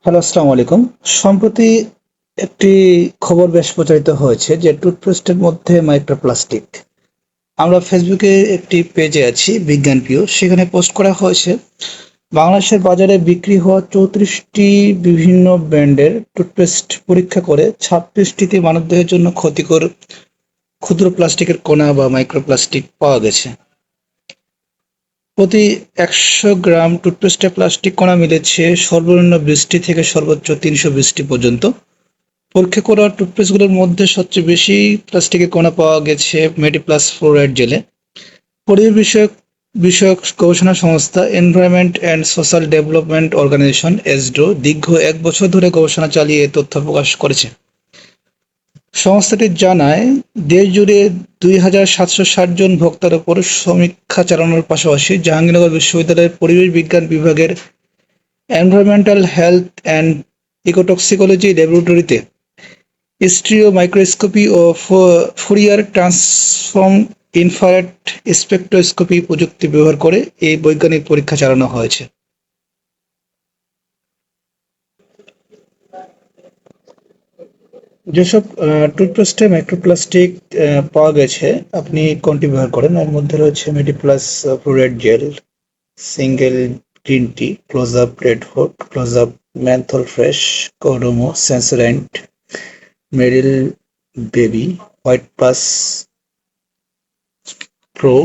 Hello, আসসালামু আলাইকুম। সম্প্রতি একটি খবর বেশ প্রচারিত হয়েছে যে টুথপেস্টের মধ্যে মাইক্রোপ্লাস্টিক। আমরা ফেসবুকে একটি পেজে আছি, বিজ্ঞান প্রিয়। সেখানে পোস্ট করা হয়েছে বাংলাদেশের বাজারে বিক্রি হওয়া 34টি বিভিন্ন ব্র্যান্ডের টুথপেস্ট পরীক্ষা করে 26টিতে মানবদেহের জন্য ক্ষতিকর ক্ষুদ্র প্লাস্টিকের কণা বা মাইক্রোপ্লাস্টিক পাওয়া গেছে। প্রতি ১০০ গ্রাম টুথপেস্টে প্লাস্টিক কণা মিলেছে সর্বনিম্ন ২০টি থেকে সর্বোচ্চ ৩২০টি পর্যন্ত। পরীক্ষা করা টুথপেস্টগুলোর মধ্যে সবচেয়ে বেশি প্লাস্টিকের কণা পাওয়া গেছে মেডিপ্লাস ফ্লোরাইড জেলে। পরিবেশ বিষয়ক গবেষণা সংস্থা environment and social development organization ESDO দীর্ঘ ১ বছর ধরে গবেষণা চালিয়ে এ তথ্য প্রকাশ করেছে। সংস্থাটি জানায়, দেশ জুড়ে ২,৭৬০ জন ভোক্তার উপর সমীক্ষা চালানোর পাশাপাশি জাহাঙ্গীরনগর বিশ্ববিদ্যালয়ের পরিবেশ বিজ্ঞান বিভাগের এনভায়রনমেন্টাল হেলথ অ্যান্ড ইকোটক্সিকোলজি ল্যাবরেটরিতে স্টিরিও মাইক্রোস্কোপি ও ফুরিয়ার ট্রান্সফর্ম ইনফ্রারেড স্পেকট্রোস্কোপি প্রযুক্তি ব্যবহার করে এই বৈজ্ঞানিক পরীক্ষা চালানো হয়েছে। যেসব টুথপেস্টে মাইক্রোপ্লাস্টিক পাওয়া গেছে, আপনি কোনটি ব্যবহার করেন? এর মধ্যে রয়েছে Mediplus fluoride gel, single green tea, Closeup red hot, Closeup menthol fresh, Kodomo, Sensodyne, Meril baby, white plus pro,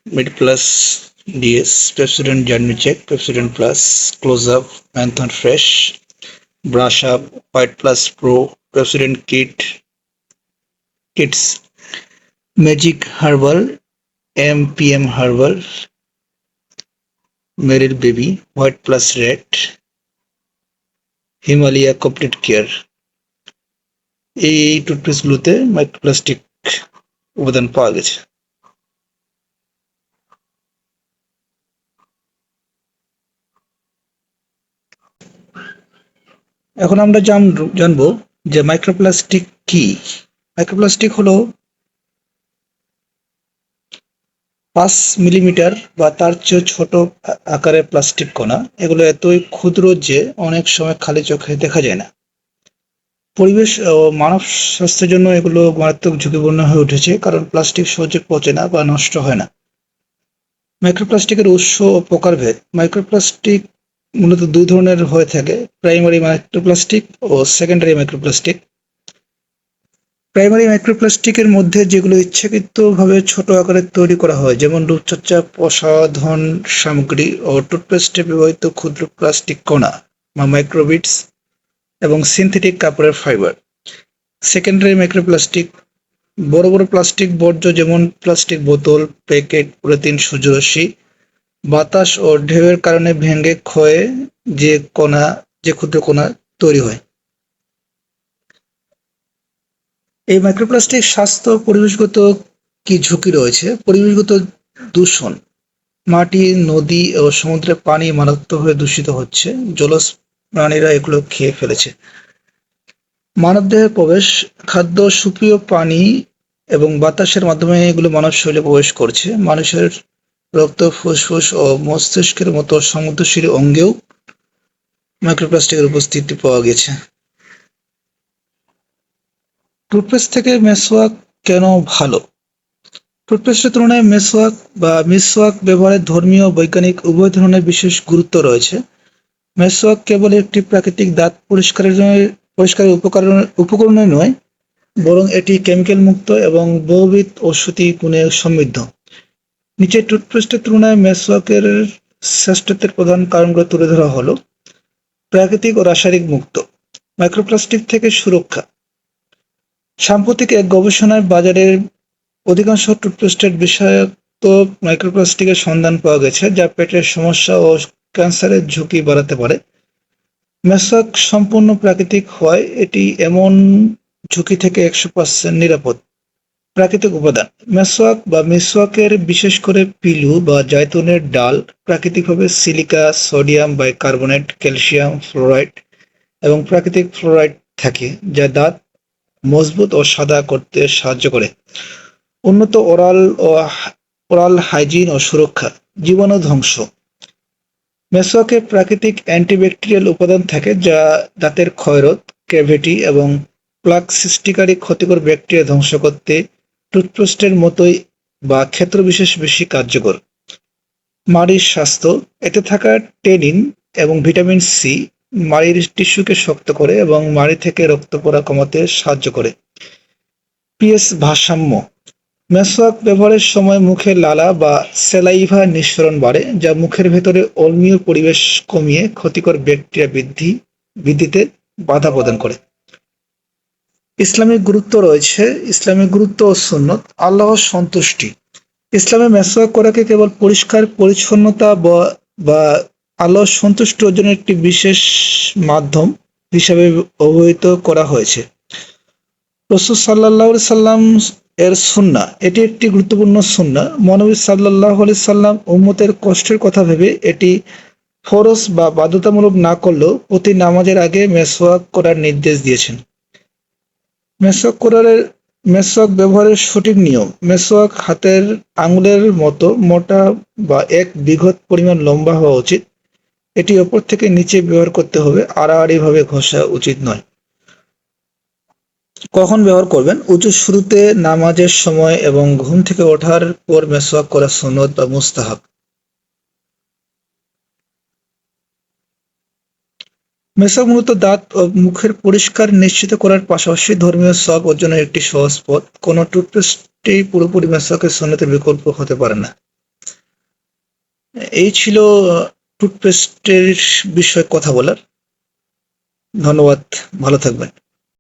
Mediplus DS, Pepsodent germi check, Pepsodent plus, Closeup, menthol fresh, brush up, white plus pro, Pepsodent kids, magic herbal, MPM herbal, Meril baby, white plus red, Himalaya complete care. এই টুথপেস্টগুলোতে microplastic উপাদান পাওয়া গেছে। এখন আমরা জানবো যে microplastic কি। মাইক্রোপ্লাস্টিক হলো ৫ মিলিমিটার বা তার চেয়েও ছোট আকারের প্লাস্টিক কণা। এগুলো এতই ক্ষুদ্র যে অনেক সময় খালি চোখে দেখা যায় না। পরিবেশ ও মানব স্বাস্থ্যের জন্য এগুলো মারাত্মক ঝুঁকিপূর্ণ হয়ে উঠেছে, কারণ প্লাস্টিক সহজে পচে না বা নষ্ট হয় না। মাইক্রোপ্লাস্টিকের উৎস ও প্রকারভেদ। মাইক্রোপ্লাস্টিক মূলত দুই ধরনের হয়ে থাকে: প্রাইমারি মাইক্রোপ্লাস্টিক ও সেকেন্ডারি মাইক্রোপ্লাস্টিক। প্রাইমারি মাইক্রোপ্লাস্টিকের মধ্যে যেগুলো ইচ্ছাকৃতভাবে ছোট আকারে তৈরি করা হয়, যেমন রূপচর্চা, প্রসাধন সামগ্রী ও টুথপেস্টে ব্যবহৃত ক্ষুদ্র প্লাস্টিক কণা বা মাইক্রোবিটস এবং সিনথেটিক কাপড়ের ফাইবার। সেকেন্ডারি মাইক্রোপ্লাস্টিক বড় বড় প্লাস্টিক বর্জ্য, যেমন প্লাস্টিক বোতল, প্যাকেট, পলিথিন, সূর্যরশ্মি, বাতাস ও ঢেউয়ের কারণে ভেঙে ক্ষয়ে যে ক্ষুদ্র কণা তৈরি হয়। এই মাইক্রোপ্লাস্টিক স্বাস্থ্য ও পরিবেশগত কি ঝুঁকি রয়েছে? পরিবেশগত দূষণ। মাটি, নদী ও সমুদ্রের পানি মারাত্মকভাবে দূষিত হচ্ছে। জলজ প্রাণীরা এগুলো খেয়ে ফেলেছে। মানবদেহে প্রবেশ। খাদ্য, সুপেয় পানি এবং বাতাসের মাধ্যমে এগুলো মানব শরীরে প্রবেশ করছে। মানুষের রক্ত, ফুসফুস ও মস্তিষ্কের মতো সমুদ্রশীল অঙ্গেও মাইক্রোপ্লাস্টিকের উপস্থিতি পাওয়া গেছে। টুথপেস্ট থেকে মেসওয়াক কেন ভালো? টুথপেস্টের তুলনায় মিসওয়াক ব্যবহারের ধর্মীয় ও বৈজ্ঞানিক উভয় ধরনের বিশেষ গুরুত্ব রয়েছে। মেসওয়াক কেবল একটি প্রাকৃতিক দাঁত পরিষ্কারের উপকরণই নয়, বরং এটি কেমিক্যাল মুক্ত এবং বহুবিধ ঔষধি গুণে সমৃদ্ধ। নিচে টুথপেস্টের তুলনায় মেসওয়াকের শ্রেষ্ঠত্বের প্রধান কারণগুলো তুলে ধরা হলো: প্রাকৃতিক ও রাসায়নিক মুক্ত, মাইক্রোপ্লাস্টিক থেকে সুরক্ষা। সাম্প্রতিক এক গবেষণায় বাজারের অধিকাংশ টুথপেস্টের বিষাক্ত মাইক্রোপ্লাস্টিকের সন্ধান পাওয়া গেছে, যা পেটের সমস্যা ও ক্যান্সারের ঝুঁকি বাড়াতে পারে। মেসওয়াক সম্পূর্ণ প্রাকৃতিক হওয়ায় এটি এমন ঝুঁকি থেকে ১০০% নিরাপদ। প্রাকৃতিক উপাদান। মেসওয়াক বা মিসওয়াকের, বিশেষ করে পিলু বা জাইতুনের ডাল, প্রাকৃতিকভাবে silica, sodium bicarbonate, calcium fluoride এবং প্রাকৃতিক ফ্লোরাইড থাকে, যা দাঁত মজবুত ও সাদা করতে সাহায্য করে। উন্নত ওরাল হাইজিন ও সুরক্ষা। জীবাণু ধ্বংস। মেসওয়াকে প্রাকৃতিক অ্যান্টিব্যাকটেরিয়াল উপাদান থাকে যা দাঁতের ক্ষয়রোধ, ক্যাভিটি এবং প্লাক সৃষ্টিকারী ক্ষতিকর ব্যাকটেরিয়া ধ্বংস করতে টুথপেস্টের মতোই বা ক্ষেত্রবিশেষ বেশি কার্যকর। মাড়ির স্বাস্থ্য, এতে থাকা টেনিন এবং ভিটামিন সি মাড়ির টিস্যুকে শক্ত করে এবং মাড়ি থেকে রক্ত পড়া কমাতে সাহায্য করে। পিএইচ ভারসাম্য, মেসওয়াক ব্যবহারের সময় মুখে লালা বা স্যালাইভা নিঃসরণ বাড়ে, যা মুখের ভেতরে অম্লীয় পরিবেশ কমিয়ে ক্ষতিকর ব্যাকটেরিয়া বৃদ্ধিতে বাধা প্রদান করে। ইসলামিক গুরুত্ব রয়েছে। ইসলামিক গুরুত্ব ও সুন্নত। আল্লাহর সন্তুষ্টি, ইসলামে মেসওয়াক করাকে কেবল পরিষ্কার পরিচ্ছন্নতা বা আল্লাহর সন্তুষ্টি অর্জনের একটি বিশেষ মাধ্যম হিসাবে অবহিত করা হয়েছে। রাসূল সাল্লাল্লাহু আলাইহি সাল্লাম এর সুন্নাহ, এটি একটি গুরুত্বপূর্ণ সুন্নাহ। মহানবী সাল্লাল্লাহু আলাইহি সাল্লাম উম্মতের কষ্টের কথা ভেবে এটি ফরজ বা বাধ্যতামূলক না করলেও প্রতি নামাজের আগে মেসওয়াক করার নির্দেশ দিয়েছেন। মেসওয়াক ব্যবহারের সঠিক নিয়ম, মেসওয়াক হাতের আঙুলের মতো মোটা বা এক বৃহৎ পরিমাণ লম্বা হওয়া উচিত। এটি ওপর থেকে নিচে ব্যবহার করতে হবে, আড়াআড়িভাবে ঘষা উচিত নয়। কখন ব্যবহার করবেন? ওযুর শুরুতে, নামাজের সময় এবং ঘুম থেকে ওঠার পর মেসওয়াক করা সুন্নত বা মুস্তাহাব। মেসওয়াক মূলত দাঁত ও মুখের পরিষ্কার নিশ্চিত করার পাশাপাশি ধর্মীয় সওয়াব অর্জনের একটি সহজ পথ। কোনো টুথপেস্টই পুরোপুরি মেসওয়াকের সুন্নতের বিকল্প হতে পারে না। এই ছিল টুথপেস্টের বিষয়ে কথা বলার। ধন্যবাদ, ভালো থাকবেন।